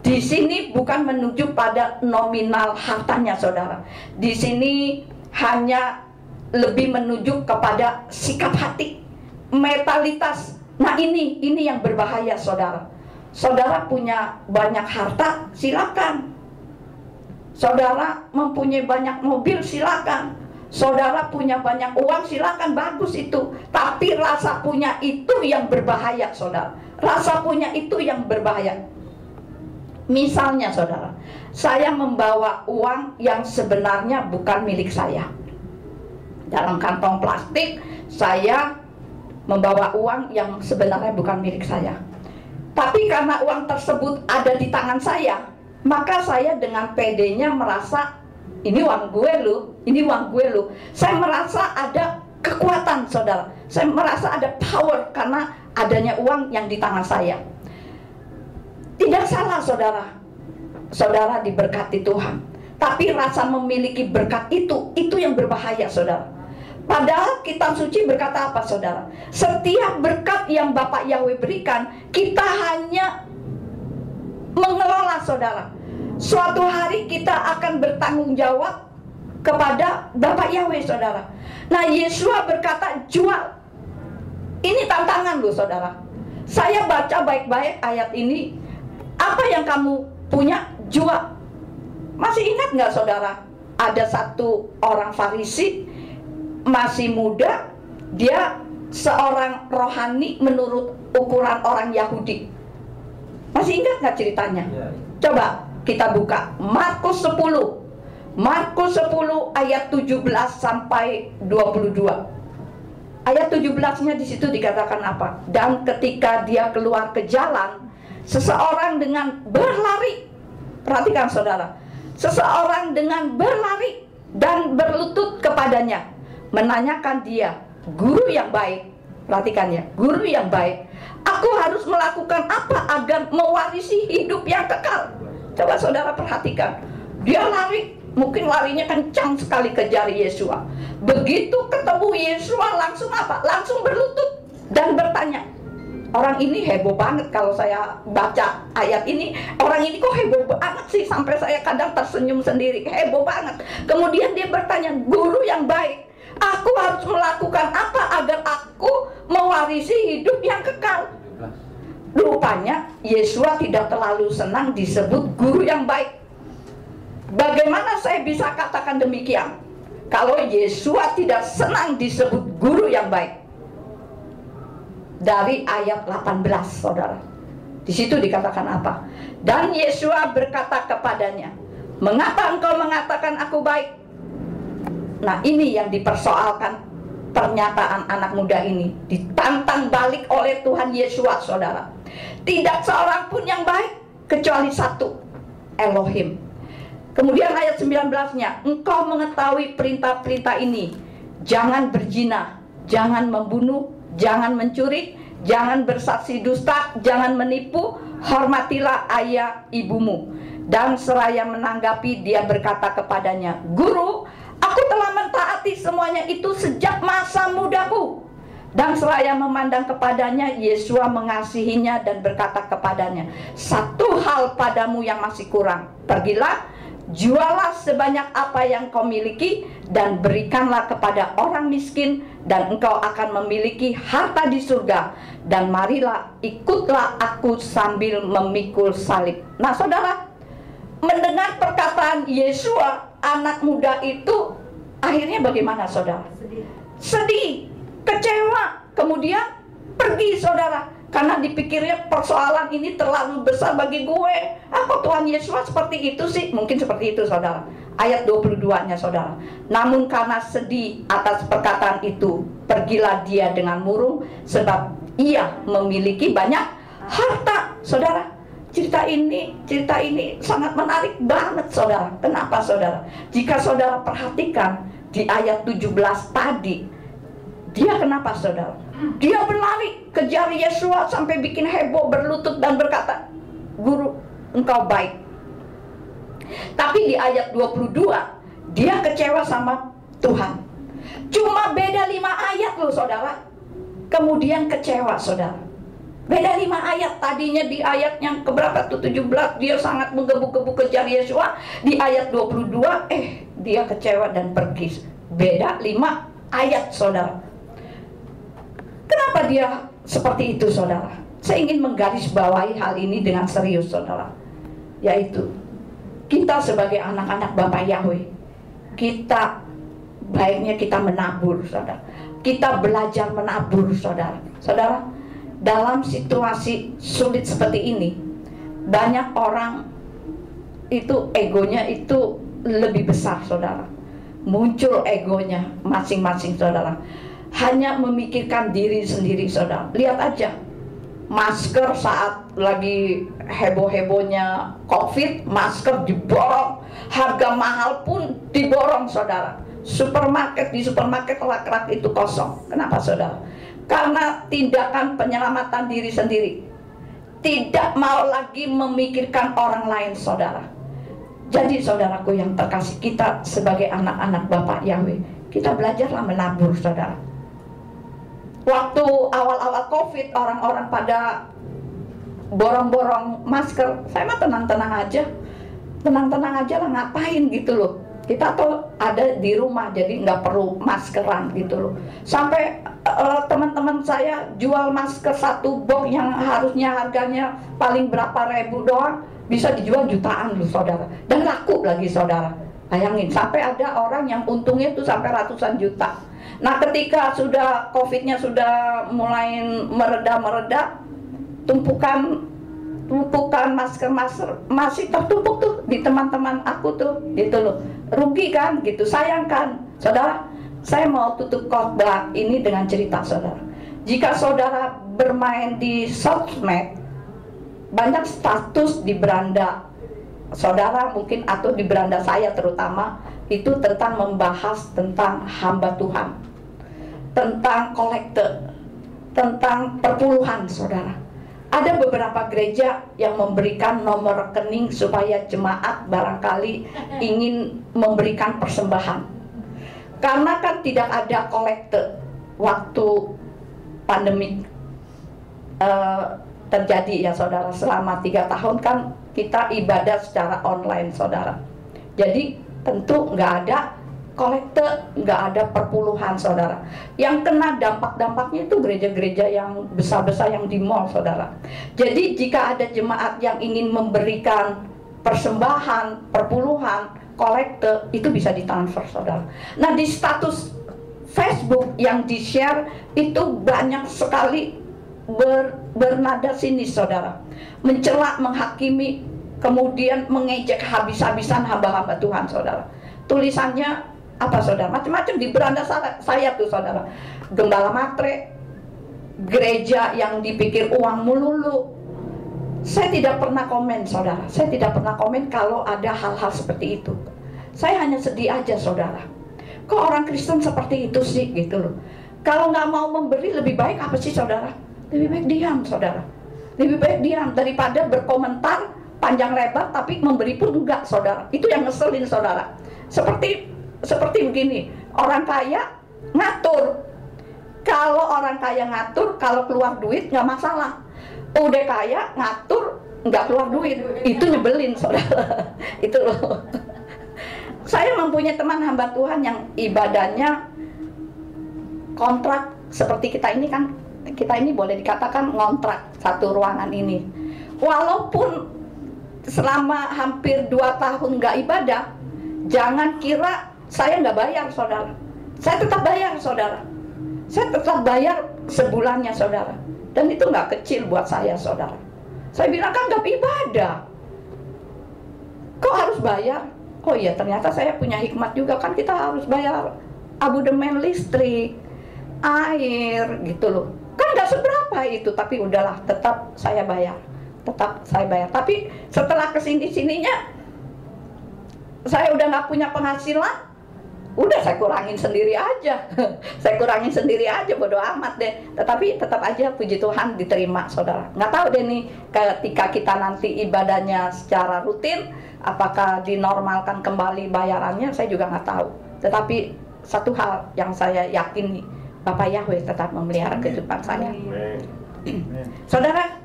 Di sini bukan menuju pada nominal hartanya, saudara. Di sini hanya lebih menuju kepada sikap hati, mentalitas. Nah, ini yang berbahaya, saudara. Saudara punya banyak harta, silakan. Saudara mempunyai banyak mobil, silakan. Saudara punya banyak uang, silakan, bagus itu. Tapi rasa punya itu yang berbahaya, saudara. Rasa punya itu yang berbahaya. Misalnya, saudara, saya membawa uang yang sebenarnya bukan milik saya. Dalam kantong plastik, saya membawa uang yang sebenarnya bukan milik saya. Tapi karena uang tersebut ada di tangan saya, maka saya dengan pedenya merasa, ini uang gue loh, ini uang gue loh. Saya merasa ada kekuatan, saudara. Saya merasa ada power karena adanya uang yang di tangan saya. Tidak salah, saudara. Saudara diberkati Tuhan. Tapi rasa memiliki berkat itu yang berbahaya, saudara. Padahal kitab suci berkata apa, saudara? Setiap berkat yang Bapak Yahweh berikan, kita hanya mengelola, saudara. Suatu hari kita akan bertanggung jawab kepada Bapak Yahweh, saudara. Nah, Yesua berkata jual. Ini tantangan loh, saudara. Saya baca baik-baik ayat ini. Apa yang kamu punya, jual. Masih ingat nggak, saudara? Ada satu orang Farisi, masih muda, dia seorang rohani menurut ukuran orang Yahudi. Masih ingat nggak ceritanya? Coba kita buka Markus 10. Markus 10 ayat 17 sampai 22. Ayat 17-nya di situ dikatakan apa? Dan ketika dia keluar ke jalan, seseorang dengan berlari, perhatikan, saudara, seseorang dengan berlari dan berlutut kepadanya, menanyakan dia, guru yang baik, perhatikan ya, guru yang baik, aku harus melakukan apa agar mewarisi hidup yang kekal? Coba saudara perhatikan, dia lari, mungkin larinya kencang sekali kejar Yesua. Begitu ketemu Yesua langsung apa? Langsung berlutut dan bertanya. Orang ini heboh banget kalau saya baca ayat ini. Orang ini kok heboh banget sih, sampai saya kadang tersenyum sendiri. Heboh banget. Kemudian dia bertanya, guru yang baik, aku harus melakukan apa agar aku mewarisi hidup yang kekal? Rupanya Yesua tidak terlalu senang disebut guru yang baik. Bagaimana saya bisa katakan demikian kalau Yesua tidak senang disebut guru yang baik? Dari ayat 18, saudara. Di situ dikatakan apa? Dan Yesua berkata kepadanya, mengapa engkau mengatakan aku baik? Nah, ini yang dipersoalkan pernyataan anak muda ini. Ditantang balik oleh Tuhan Yesua, saudara. Tidak seorang pun yang baik kecuali satu, Elohim. Kemudian ayat 19-nya, engkau mengetahui perintah-perintah ini. Jangan berzina, jangan membunuh, jangan mencuri, jangan bersaksi dusta, jangan menipu, hormatilah ayah ibumu. Dan seraya menanggapi, dia berkata kepadanya, guru, aku telah mentaati semuanya itu sejak masa mudaku. Dan seraya memandang kepadanya, Yesua mengasihinya dan berkata kepadanya, satu hal padamu yang masih kurang. Pergilah, jualah sebanyak apa yang kau miliki dan berikanlah kepada orang miskin, dan engkau akan memiliki harta di surga. Dan marilah ikutlah aku sambil memikul salib. Nah saudara, mendengar perkataan Yesua, anak muda itu akhirnya bagaimana saudara? Sedih, kecewa, kemudian pergi saudara, karena dipikirnya persoalan ini terlalu besar bagi gue. Apa Tuhan Yesus seperti itu sih? Mungkin seperti itu saudara. Ayat 22-nya saudara. Namun karena sedih atas perkataan itu, pergilah dia dengan murung, sebab ia memiliki banyak harta. Saudara, cerita ini sangat menarik banget saudara. Kenapa saudara? Jika saudara perhatikan di ayat 17 tadi, dia kenapa saudara? Dia berlari kejar Yesus sampai bikin heboh, berlutut dan berkata, "Guru, engkau baik." Tapi di ayat 22 dia kecewa sama Tuhan. Cuma beda 5 ayat loh saudara. Kemudian kecewa saudara. Beda 5 ayat. Tadinya di ayat yang keberapa tuh, 17, dia sangat menggebu-gebu kejar Yesus. Di ayat 22 dia kecewa dan pergi. Beda 5 ayat saudara. Kenapa dia seperti itu saudara? Saya ingin menggarisbawahi hal ini dengan serius saudara. Yaitu kita sebagai anak-anak Bapa Yahweh, kita baiknya kita menabur saudara. Kita belajar menabur saudara. Saudara, dalam situasi sulit seperti ini, banyak orang itu egonya itu lebih besar saudara. Muncul egonya masing-masing saudara. Hanya memikirkan diri sendiri saudara. Lihat aja, masker saat lagi heboh-hebohnya COVID, masker diborong, harga mahal pun diborong saudara. Di supermarket rak-rak itu kosong. Kenapa saudara? Karena tindakan penyelamatan diri sendiri. Tidak mau lagi memikirkan orang lain saudara. Jadi saudaraku yang terkasih, kita sebagai anak-anak Bapak Yahweh, kita belajarlah menabur saudara. Waktu awal-awal COVID, orang-orang pada borong-borong masker, saya mah tenang-tenang aja lah, ngapain gitu loh. Kita tuh ada di rumah, jadi nggak perlu maskeran gitu loh. Sampai teman-teman saya jual masker 1 box yang harusnya harganya paling berapa ribu doang, bisa dijual jutaan loh saudara. Dan laku lagi saudara. Bayangin, sampai ada orang yang untungnya tuh sampai ratusan juta. Nah ketika sudah COVID-nya sudah mulai mereda, tumpukan masker masih tertumpuk tuh di teman-teman aku tuh gitu loh. Rugi kan gitu, sayang kan saudara. Saya mau tutup khotbah ini dengan cerita saudara. Jika saudara bermain di sosmed, banyak status di beranda saudara mungkin, atau di beranda saya terutama, itu tentang membahas tentang hamba Tuhan, tentang kolekte, tentang perpuluhan saudara. Ada beberapa gereja yang memberikan nomor rekening supaya jemaat barangkali ingin memberikan persembahan. Karena kan tidak ada kolekte waktu pandemi terjadi ya saudara. Selama 3 tahun kan kita ibadah secara online saudara. Jadi tentu nggak ada kolekte, nggak ada perpuluhan saudara. Yang kena dampak-dampaknya itu gereja-gereja yang besar-besar yang di mall saudara. Jadi jika ada jemaat yang ingin memberikan persembahan, perpuluhan, kolekte, itu bisa ditransfer saudara. Nah di status Facebook yang di-share itu banyak sekali bernada sinis saudara, mencela, menghakimi, kemudian mengejek habis-habisan hamba-hamba Tuhan saudara. Tulisannya apa saudara? Macam-macam di beranda saya tuh saudara. Gembala matre, gereja yang dipikir uang melulu. Saya tidak pernah komen saudara. Saya tidak pernah komen kalau ada hal-hal seperti itu. Saya hanya sedih aja saudara. Kok orang Kristen seperti itu sih gitu loh. Kalau nggak mau memberi, lebih baik apa sih saudara? Lebih baik diam saudara. Lebih baik diam daripada berkomentar panjang lebar tapi memberi pun enggak saudara. Itu yang ngeselin saudara. Seperti begini, orang kaya ngatur. Kalau orang kaya ngatur, kalau keluar duit nggak masalah. Udah kaya ngatur nggak keluar duit, itu nyebelin saudara. Itu loh. Saya mempunyai teman hamba Tuhan yang ibadahnya kontrak seperti kita ini kan. Kita ini boleh dikatakan ngontrak satu ruangan ini. Walaupun selama hampir 2 tahun nggak ibadah, jangan kira saya nggak bayar, saudara. Saya tetap bayar, saudara. Saya tetap bayar sebulannya, saudara. Dan itu nggak kecil buat saya, saudara. Saya bilang kan nggak ibadah, kok harus bayar? Oh iya, ternyata saya punya hikmat juga, kan kita harus bayar abodemen listrik, air, gitu loh. Kan nggak seberapa itu, tapi udahlah, tetap saya bayar. Tapi setelah kesini-sininya, saya udah nggak punya penghasilan, udah saya kurangin sendiri aja. Saya kurangin sendiri aja, bodo amat deh. Tetapi tetap aja puji Tuhan diterima, saudara. Nggak tahu deh nih, ketika kita nanti ibadahnya secara rutin, apakah dinormalkan kembali bayarannya, saya juga nggak tahu. Tetapi satu hal yang saya yakini, Bapak Yahweh tetap memelihara kehidupan saya. Saudara,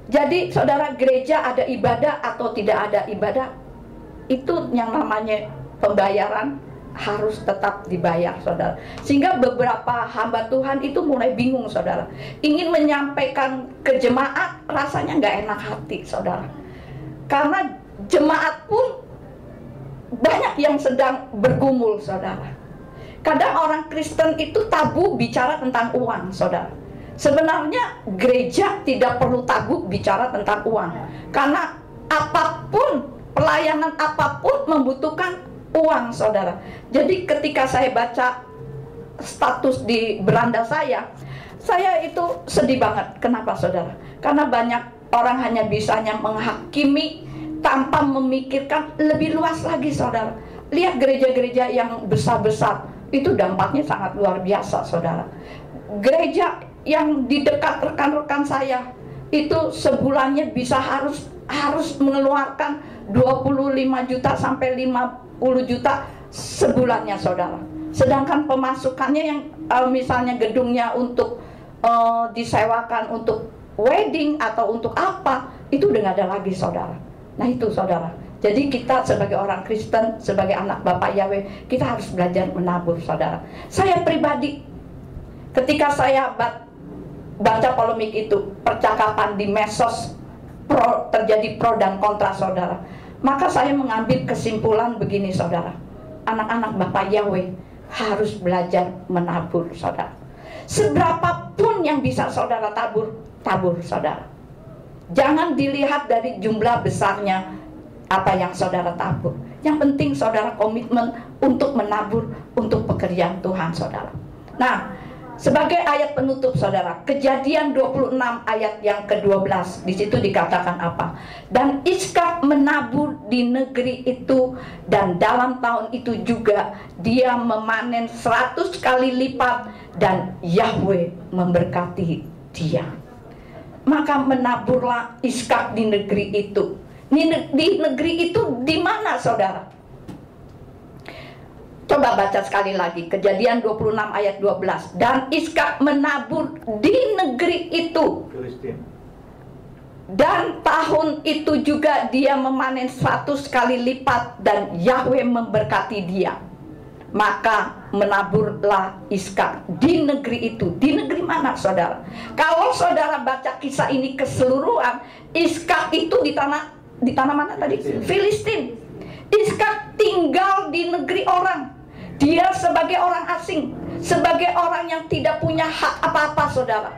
jadi saudara, gereja ada ibadah atau tidak ada ibadah, itu yang namanya pembayaran harus tetap dibayar, saudara. Sehingga beberapa hamba Tuhan itu mulai bingung, saudara. Ingin menyampaikan ke jemaat, rasanya nggak enak hati, saudara. Karena jemaat pun banyak yang sedang bergumul, saudara. Kadang orang Kristen itu tabu bicara tentang uang, saudara. Sebenarnya gereja tidak perlu tabu bicara tentang uang, karena apapun, pelayanan apapun membutuhkan uang, saudara. Jadi ketika saya baca status di beranda saya itu sedih banget. Kenapa, saudara? Karena banyak orang hanya bisanya menghakimi tanpa memikirkan lebih luas lagi, saudara. Lihat gereja-gereja yang besar-besar, itu dampaknya sangat luar biasa, saudara. Gereja yang di dekat rekan-rekan saya itu sebulannya bisa harus mengeluarkan 25 juta sampai 50 juta sebulannya, saudara. Sedangkan pemasukannya yang misalnya gedungnya untuk disewakan untuk wedding atau untuk apa, itu udah nggak ada lagi, saudara. Nah itu, saudara. Jadi kita sebagai orang Kristen, sebagai anak Bapak Yahweh, kita harus belajar menabur, saudara. Saya pribadi, ketika saya baca polemik itu, percakapan di medsos, terjadi pro dan kontra, saudara, maka saya mengambil kesimpulan begini, saudara. Anak-anak Bapak Yahweh harus belajar menabur, saudara. Seberapapun yang bisa saudara tabur, saudara. Jangan dilihat dari jumlah besarnya apa yang saudara tabur. Yang penting saudara komitmen untuk menabur untuk pekerjaan Tuhan, saudara. Nah, sebagai ayat penutup, saudara, Kejadian 26 ayat yang ke-12, di situ dikatakan apa? Dan Iskak menabur di negeri itu, dan dalam tahun itu juga dia memanen 100 kali lipat, dan Yahweh memberkati dia. Maka menaburlah Iskak di negeri itu. Di negeri itu di mana, saudara? Coba baca sekali lagi, Kejadian 26 ayat 12. Dan Iskak menabur di negeri itu, Filistin. dan tahun itu juga dia memanen 100 kali lipat, dan Yahweh memberkati dia. Maka menaburlah Iskak di negeri itu. Di negeri mana, saudara? Kalau saudara baca kisah ini keseluruhan, Iskak itu di tanah mana tadi? Filistin. Iskak tinggal di negeri orang. Dia sebagai orang asing, sebagai orang yang tidak punya hak apa-apa, saudara,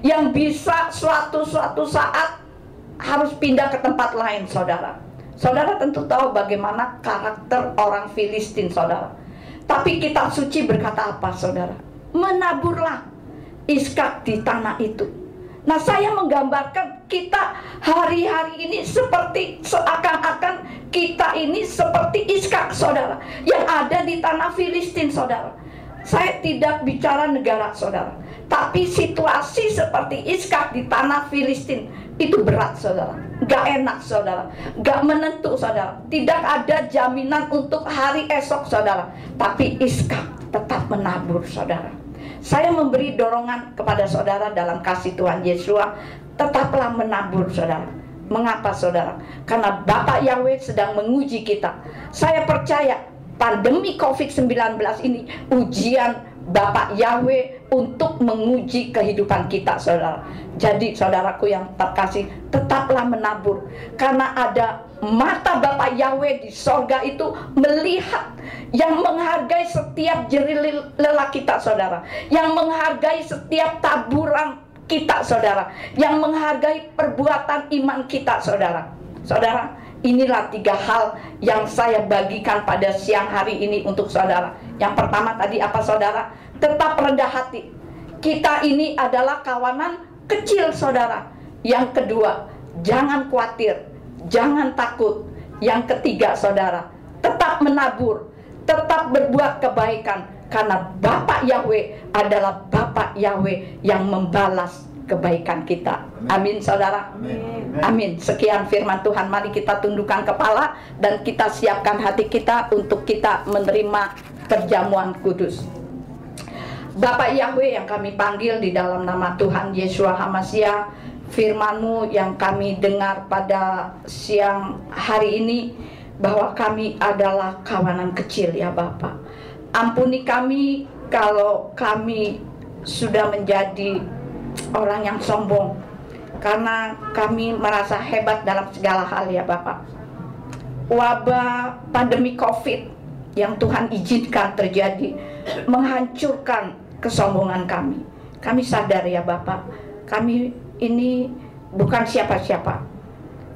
yang bisa suatu saat harus pindah ke tempat lain, saudara. Saudara tentu tahu bagaimana karakter orang Filistin, saudara. Tapi kitab suci berkata apa, saudara? Menaburlah Iskak di tanah itu. Nah, saya menggambarkan kita hari-hari ini seperti seakan-akan kita ini seperti Iskak, saudara, yang ada di tanah Filistin, saudara. Saya tidak bicara negara, saudara, tapi situasi seperti Iskak di tanah Filistin itu berat, saudara. Gak enak, saudara. Gak menentu, saudara. Tidak ada jaminan untuk hari esok, saudara. Tapi Iskak tetap menabur, saudara. Saya memberi dorongan kepada saudara dalam kasih Tuhan Yesus, tetaplah menabur, saudara. Mengapa saudara? Karena Bapak Yahweh sedang menguji kita. Saya percaya pandemi COVID-19 ini ujian Bapak Yahweh untuk menguji kehidupan kita saudara. Jadi saudaraku yang terkasih, tetaplah menabur. Karena ada mata Bapak Yahweh di sorga itu melihat, yang menghargai setiap jerih lelah kita saudara, yang menghargai setiap taburan kita saudara, yang menghargai perbuatan iman kita saudara. Saudara, inilah 3 hal yang saya bagikan pada siang hari ini untuk saudara. Yang pertama tadi apa saudara? Tetap rendah hati. Kita ini adalah kawanan kecil saudara. Yang kedua, jangan khawatir, jangan takut. Yang ketiga saudara, tetap menabur, tetap berbuat kebaikan. Karena Bapak Yahweh adalah Bapak Yahweh yang membalas kebaikan kita. Amin saudara. Amin. Sekian firman Tuhan. Mari kita tundukkan kepala dan kita siapkan hati kita untuk kita menerima perjamuan kudus. Bapak Yahweh yang kami panggil di dalam nama Tuhan Yeshua HaMashiach, firman-Mu yang kami dengar pada siang hari ini, bahwa kami adalah kawanan kecil ya Bapak. Ampuni kami kalau kami sudah menjadi orang yang sombong, karena kami merasa hebat dalam segala hal ya Bapak. Wabah pandemi COVID yang Tuhan izinkan terjadi menghancurkan kesombongan kami. Kami sadar ya Bapak, kami ini bukan siapa-siapa.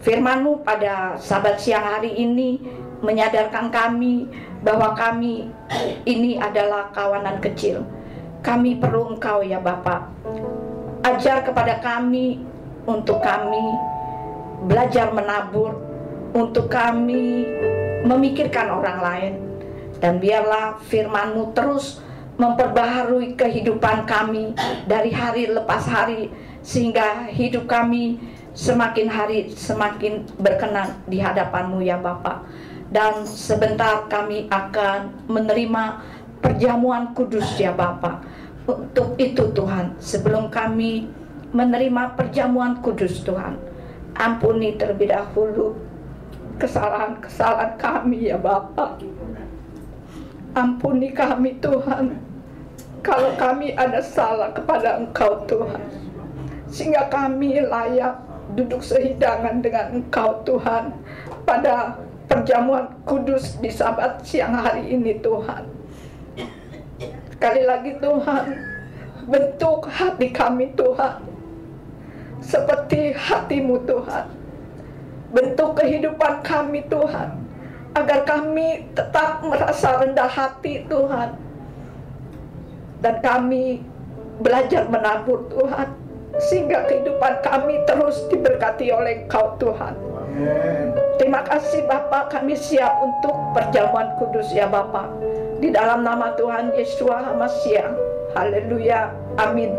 Firman-Mu pada Sabat siang hari ini menyadarkan kami bahwa kami ini adalah kawanan kecil. Kami perlu Engkau ya Bapak. Ajar kepada kami untuk kami belajar menabur, untuk kami memikirkan orang lain. Dan biarlah firman-Mu terus memperbaharui kehidupan kami dari hari lepas hari, sehingga hidup kami semakin hari semakin berkenan di hadapan-Mu ya Bapak. Dan sebentar kami akan menerima perjamuan kudus ya Bapak. Untuk itu Tuhan, sebelum kami menerima perjamuan kudus Tuhan, ampuni terlebih dahulu kesalahan-kesalahan kami ya Bapak. Ampuni kami Tuhan, kalau kami ada salah kepada Engkau Tuhan, sehingga kami layak duduk sehidangan dengan Engkau Tuhan pada perjamuan kudus di Sabat siang hari ini Tuhan. Sekali lagi Tuhan, bentuk hati kami Tuhan seperti hati-Mu Tuhan. Bentuk kehidupan kami Tuhan, agar kami tetap merasa rendah hati Tuhan, dan kami belajar menabur Tuhan, sehingga kehidupan kami terus diberkati oleh Engkau Tuhan. Terima kasih Bapak, kami siap untuk perjamuan kudus ya Bapak. Di dalam nama Tuhan Yeshua HaMashiach. Haleluya. Amin.